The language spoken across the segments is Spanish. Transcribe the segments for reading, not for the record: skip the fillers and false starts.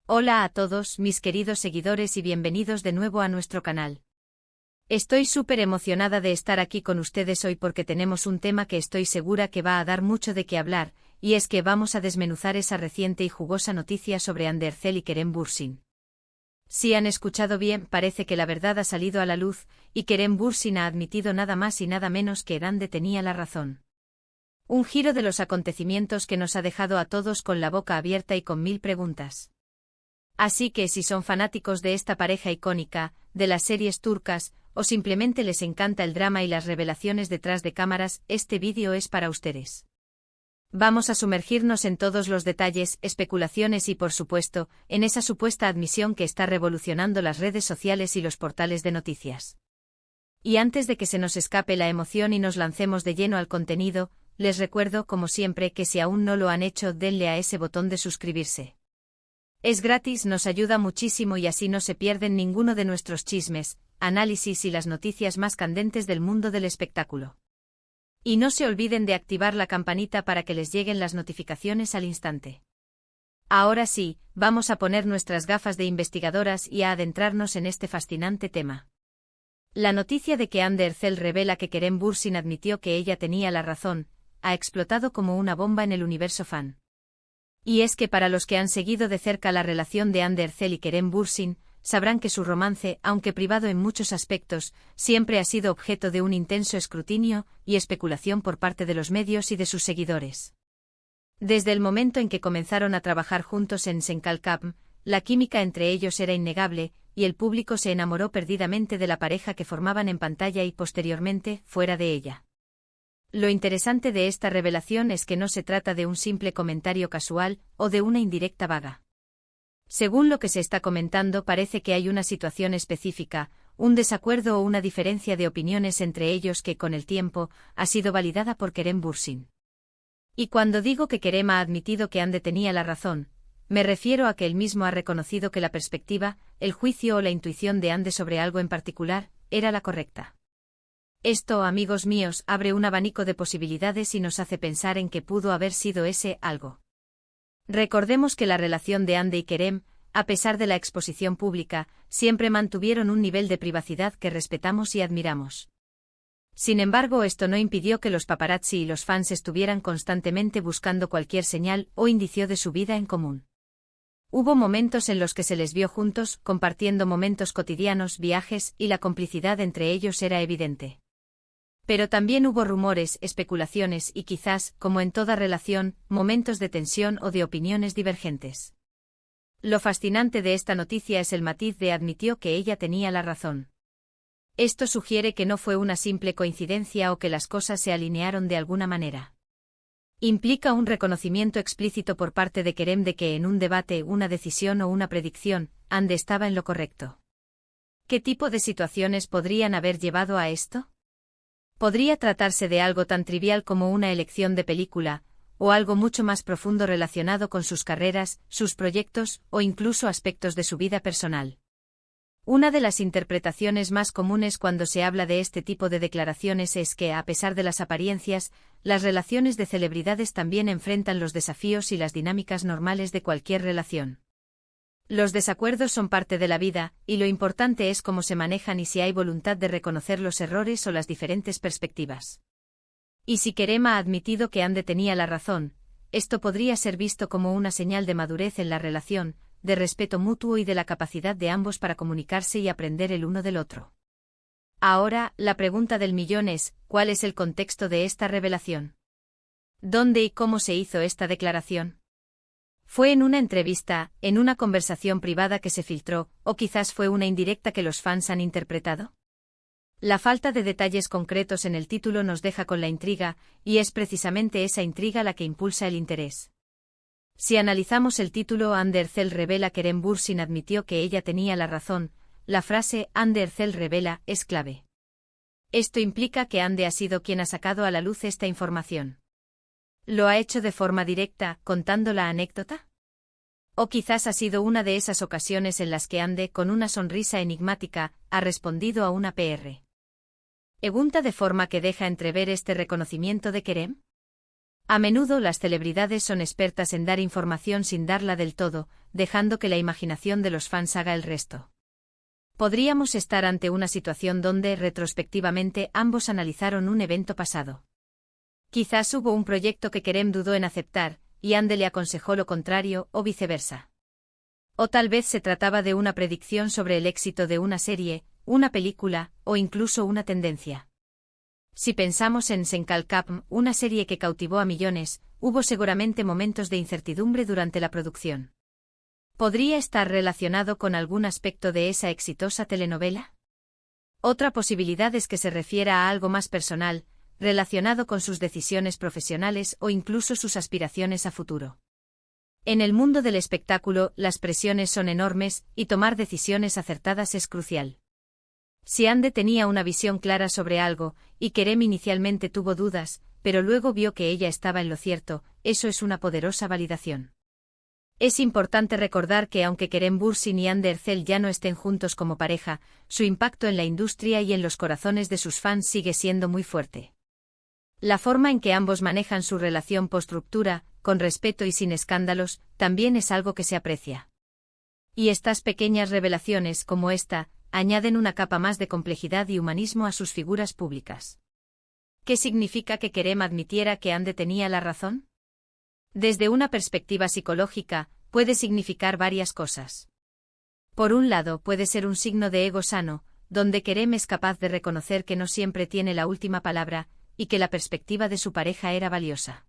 Hola a todos, mis queridos seguidores y bienvenidos de nuevo a nuestro canal. Estoy súper emocionada de estar aquí con ustedes hoy porque tenemos un tema que estoy segura que va a dar mucho de qué hablar, y es que vamos a desmenuzar esa reciente y jugosa noticia sobre Hande Erçel y Kerem Bürsin. Si han escuchado bien, parece que la verdad ha salido a la luz, y Kerem Bürsin ha admitido nada más y nada menos que Hande tenía la razón. Un giro de los acontecimientos que nos ha dejado a todos con la boca abierta y con mil preguntas. Así que si son fanáticos de esta pareja icónica, de las series turcas, o simplemente les encanta el drama y las revelaciones detrás de cámaras, este vídeo es para ustedes. Vamos a sumergirnos en todos los detalles, especulaciones y por supuesto, en esa supuesta admisión que está revolucionando las redes sociales y los portales de noticias. Y antes de que se nos escape la emoción y nos lancemos de lleno al contenido, les recuerdo como siempre que si aún no lo han hecho denle a ese botón de suscribirse. Es gratis, nos ayuda muchísimo y así no se pierden ninguno de nuestros chismes, análisis y las noticias más candentes del mundo del espectáculo. Y no se olviden de activar la campanita para que les lleguen las notificaciones al instante. Ahora sí, vamos a poner nuestras gafas de investigadoras y a adentrarnos en este fascinante tema. La noticia de que Hande Erçel revela que Kerem Bürsin admitió que ella tenía la razón, ha explotado como una bomba en el universo fan. Y es que para los que han seguido de cerca la relación de Hande Erçel y Kerem Bürsin, sabrán que su romance, aunque privado en muchos aspectos, siempre ha sido objeto de un intenso escrutinio y especulación por parte de los medios y de sus seguidores. Desde el momento en que comenzaron a trabajar juntos en Senkalkam, la química entre ellos era innegable, y el público se enamoró perdidamente de la pareja que formaban en pantalla y posteriormente, fuera de ella. Lo interesante de esta revelación es que no se trata de un simple comentario casual o de una indirecta vaga. Según lo que se está comentando, parece que hay una situación específica, un desacuerdo o una diferencia de opiniones entre ellos que con el tiempo ha sido validada por Kerem Bürsin. Y cuando digo que Kerem ha admitido que Hande tenía la razón, me refiero a que él mismo ha reconocido que la perspectiva, el juicio o la intuición de Hande sobre algo en particular era la correcta. Esto, amigos míos, abre un abanico de posibilidades y nos hace pensar en que pudo haber sido ese algo. Recordemos que la relación de Hande y Kerem, a pesar de la exposición pública, siempre mantuvieron un nivel de privacidad que respetamos y admiramos. Sin embargo, esto no impidió que los paparazzi y los fans estuvieran constantemente buscando cualquier señal o indicio de su vida en común. Hubo momentos en los que se les vio juntos, compartiendo momentos cotidianos, viajes, y la complicidad entre ellos era evidente. Pero también hubo rumores, especulaciones y quizás, como en toda relación, momentos de tensión o de opiniones divergentes. Lo fascinante de esta noticia es el matiz de admitió que ella tenía la razón. Esto sugiere que no fue una simple coincidencia o que las cosas se alinearon de alguna manera. Implica un reconocimiento explícito por parte de Kerem de que en un debate, una decisión o una predicción, Hande estaba en lo correcto. ¿Qué tipo de situaciones podrían haber llevado a esto? Podría tratarse de algo tan trivial como una elección de película, o algo mucho más profundo relacionado con sus carreras, sus proyectos, o incluso aspectos de su vida personal. Una de las interpretaciones más comunes cuando se habla de este tipo de declaraciones es que, a pesar de las apariencias, las relaciones de celebridades también enfrentan los desafíos y las dinámicas normales de cualquier relación. Los desacuerdos son parte de la vida, y lo importante es cómo se manejan y si hay voluntad de reconocer los errores o las diferentes perspectivas. Y si Kerem ha admitido que Hande tenía la razón, esto podría ser visto como una señal de madurez en la relación, de respeto mutuo y de la capacidad de ambos para comunicarse y aprender el uno del otro. Ahora, la pregunta del millón es, ¿cuál es el contexto de esta revelación? ¿Dónde y cómo se hizo esta declaración? ¿Fue en una entrevista, en una conversación privada que se filtró, o quizás fue una indirecta que los fans han interpretado? La falta de detalles concretos en el título nos deja con la intriga, y es precisamente esa intriga la que impulsa el interés. Si analizamos el título Hande Erçel revela Kerem Bürsin admitió que ella tenía la razón, la frase Hande Erçel revela es clave. Esto implica que Hande ha sido quien ha sacado a la luz esta información. ¿Lo ha hecho de forma directa, contando la anécdota? O quizás ha sido una de esas ocasiones en las que Hande, con una sonrisa enigmática, ha respondido a una PR. Pregunta de forma que deja entrever este reconocimiento de Kerem. A menudo las celebridades son expertas en dar información sin darla del todo, dejando que la imaginación de los fans haga el resto. Podríamos estar ante una situación donde, retrospectivamente, ambos analizaron un evento pasado. Quizás hubo un proyecto que Kerem dudó en aceptar, y Ande le aconsejó lo contrario, o viceversa. O tal vez se trataba de una predicción sobre el éxito de una serie, una película, o incluso una tendencia. Si pensamos en Senkalkapm, una serie que cautivó a millones, hubo seguramente momentos de incertidumbre durante la producción. ¿Podría estar relacionado con algún aspecto de esa exitosa telenovela? Otra posibilidad es que se refiera a algo más personal, relacionado con sus decisiones profesionales o incluso sus aspiraciones a futuro. En el mundo del espectáculo, las presiones son enormes, y tomar decisiones acertadas es crucial. Si Ande tenía una visión clara sobre algo, y Kerem inicialmente tuvo dudas, pero luego vio que ella estaba en lo cierto, eso es una poderosa validación. Es importante recordar que aunque Kerem Bürsin y Hande Erçel ya no estén juntos como pareja, su impacto en la industria y en los corazones de sus fans sigue siendo muy fuerte. La forma en que ambos manejan su relación post-ruptura, con respeto y sin escándalos, también es algo que se aprecia. Y estas pequeñas revelaciones como esta, añaden una capa más de complejidad y humanismo a sus figuras públicas. ¿Qué significa que Kerem admitiera que Hande tenía la razón? Desde una perspectiva psicológica, puede significar varias cosas. Por un lado, puede ser un signo de ego sano, donde Kerem es capaz de reconocer que no siempre tiene la última palabra, y que la perspectiva de su pareja era valiosa.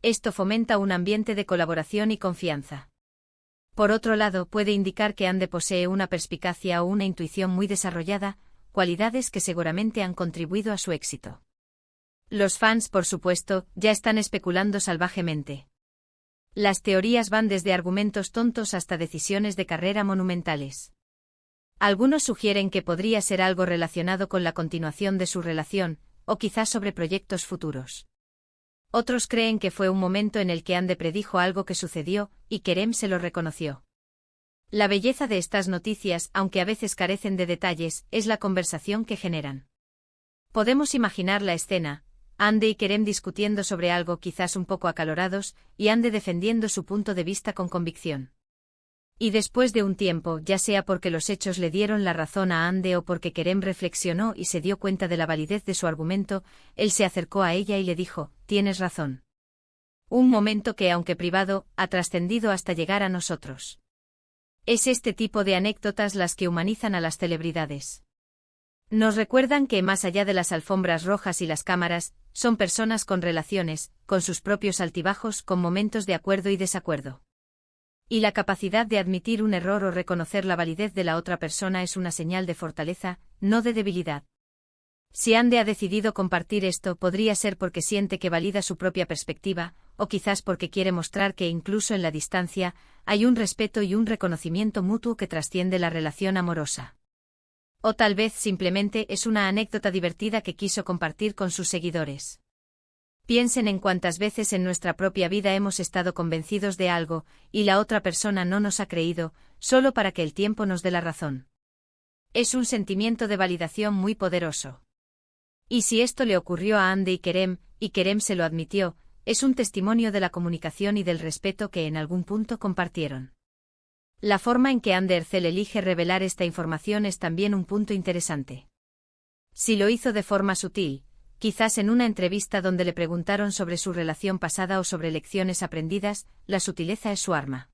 Esto fomenta un ambiente de colaboración y confianza. Por otro lado, puede indicar que Hande posee una perspicacia o una intuición muy desarrollada, cualidades que seguramente han contribuido a su éxito. Los fans, por supuesto, ya están especulando salvajemente. Las teorías van desde argumentos tontos hasta decisiones de carrera monumentales. Algunos sugieren que podría ser algo relacionado con la continuación de su relación, o quizás sobre proyectos futuros. Otros creen que fue un momento en el que Hande predijo algo que sucedió, y Kerem se lo reconoció. La belleza de estas noticias, aunque a veces carecen de detalles, es la conversación que generan. Podemos imaginar la escena, Hande y Kerem discutiendo sobre algo quizás un poco acalorados, y Hande defendiendo su punto de vista con convicción. Y después de un tiempo, ya sea porque los hechos le dieron la razón a Hande o porque Kerem reflexionó y se dio cuenta de la validez de su argumento, él se acercó a ella y le dijo, «Tienes razón». Un momento que, aunque privado, ha trascendido hasta llegar a nosotros. Es este tipo de anécdotas las que humanizan a las celebridades. Nos recuerdan que, más allá de las alfombras rojas y las cámaras, son personas con relaciones, con sus propios altibajos, con momentos de acuerdo y desacuerdo. Y la capacidad de admitir un error o reconocer la validez de la otra persona es una señal de fortaleza, no de debilidad. Si Hande ha decidido compartir esto, podría ser porque siente que valida su propia perspectiva, o quizás porque quiere mostrar que incluso en la distancia, hay un respeto y un reconocimiento mutuo que trasciende la relación amorosa. O tal vez simplemente es una anécdota divertida que quiso compartir con sus seguidores. Piensen en cuántas veces en nuestra propia vida hemos estado convencidos de algo, y la otra persona no nos ha creído, solo para que el tiempo nos dé la razón. Es un sentimiento de validación muy poderoso. Y si esto le ocurrió a Hande y Kerem se lo admitió, es un testimonio de la comunicación y del respeto que en algún punto compartieron. La forma en que Hande Erçel elige revelar esta información es también un punto interesante. Si lo hizo de forma sutil, quizás en una entrevista donde le preguntaron sobre su relación pasada o sobre lecciones aprendidas, la sutileza es su arma.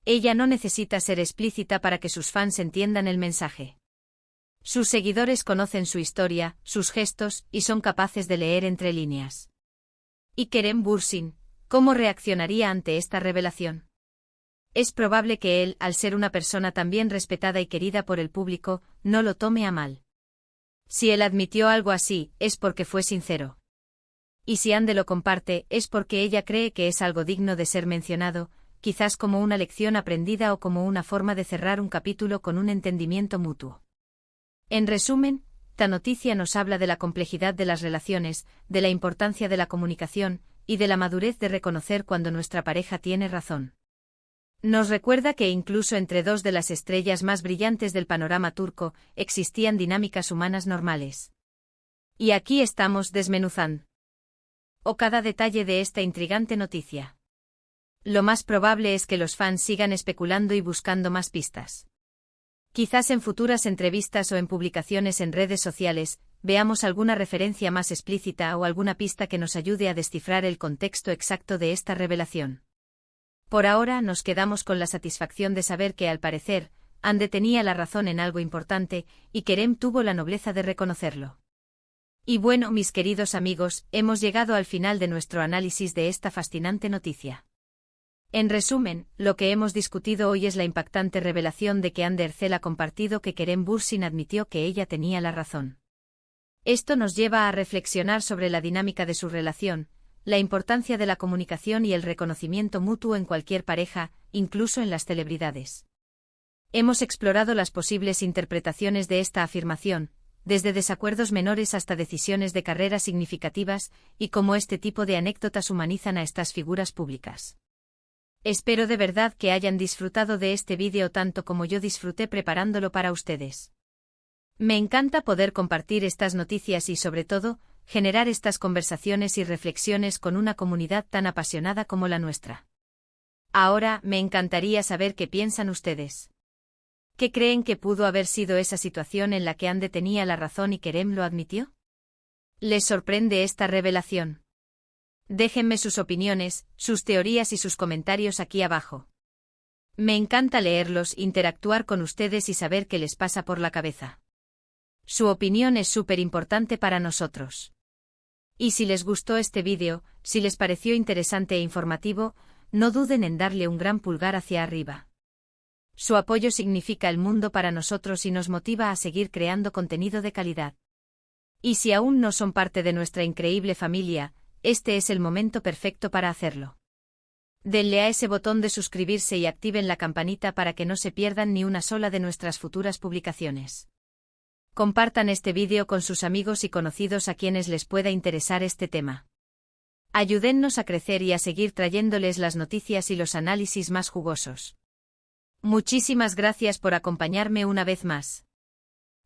Ella no necesita ser explícita para que sus fans entiendan el mensaje. Sus seguidores conocen su historia, sus gestos, y son capaces de leer entre líneas. ¿Y Kerem Bürsin, cómo reaccionaría ante esta revelación? Es probable que él, al ser una persona también respetada y querida por el público, no lo tome a mal. Si él admitió algo así, es porque fue sincero. Y si Hande lo comparte, es porque ella cree que es algo digno de ser mencionado, quizás como una lección aprendida o como una forma de cerrar un capítulo con un entendimiento mutuo. En resumen, esta noticia nos habla de la complejidad de las relaciones, de la importancia de la comunicación, y de la madurez de reconocer cuando nuestra pareja tiene razón. Nos recuerda que incluso entre dos de las estrellas más brillantes del panorama turco, existían dinámicas humanas normales. Y aquí estamos desmenuzando o cada detalle de esta intrigante noticia. Lo más probable es que los fans sigan especulando y buscando más pistas. Quizás en futuras entrevistas o en publicaciones en redes sociales, veamos alguna referencia más explícita o alguna pista que nos ayude a descifrar el contexto exacto de esta revelación. Por ahora nos quedamos con la satisfacción de saber que, al parecer, Ande tenía la razón en algo importante, y Kerem tuvo la nobleza de reconocerlo. Y bueno, mis queridos amigos, hemos llegado al final de nuestro análisis de esta fascinante noticia. En resumen, lo que hemos discutido hoy es la impactante revelación de que Hande Erçel ha compartido que Kerem Bürsin admitió que ella tenía la razón. Esto nos lleva a reflexionar sobre la dinámica de su relación, la importancia de la comunicación y el reconocimiento mutuo en cualquier pareja, incluso en las celebridades. Hemos explorado las posibles interpretaciones de esta afirmación, desde desacuerdos menores hasta decisiones de carrera significativas, y cómo este tipo de anécdotas humanizan a estas figuras públicas. Espero de verdad que hayan disfrutado de este vídeo tanto como yo disfruté preparándolo para ustedes. Me encanta poder compartir estas noticias y, sobre todo, generar estas conversaciones y reflexiones con una comunidad tan apasionada como la nuestra. Ahora, me encantaría saber qué piensan ustedes. ¿Qué creen que pudo haber sido esa situación en la que Hande tenía la razón y Kerem lo admitió? ¿Les sorprende esta revelación? Déjenme sus opiniones, sus teorías y sus comentarios aquí abajo. Me encanta leerlos, interactuar con ustedes y saber qué les pasa por la cabeza. Su opinión es súper importante para nosotros. Y si les gustó este vídeo, si les pareció interesante e informativo, no duden en darle un gran pulgar hacia arriba. Su apoyo significa el mundo para nosotros y nos motiva a seguir creando contenido de calidad. Y si aún no son parte de nuestra increíble familia, este es el momento perfecto para hacerlo. Denle a ese botón de suscribirse y activen la campanita para que no se pierdan ni una sola de nuestras futuras publicaciones. Compartan este vídeo con sus amigos y conocidos a quienes les pueda interesar este tema. Ayúdennos a crecer y a seguir trayéndoles las noticias y los análisis más jugosos. Muchísimas gracias por acompañarme una vez más.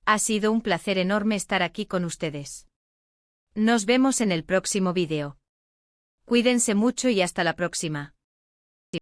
Ha sido un placer enorme estar aquí con ustedes. Nos vemos en el próximo vídeo. Cuídense mucho y hasta la próxima.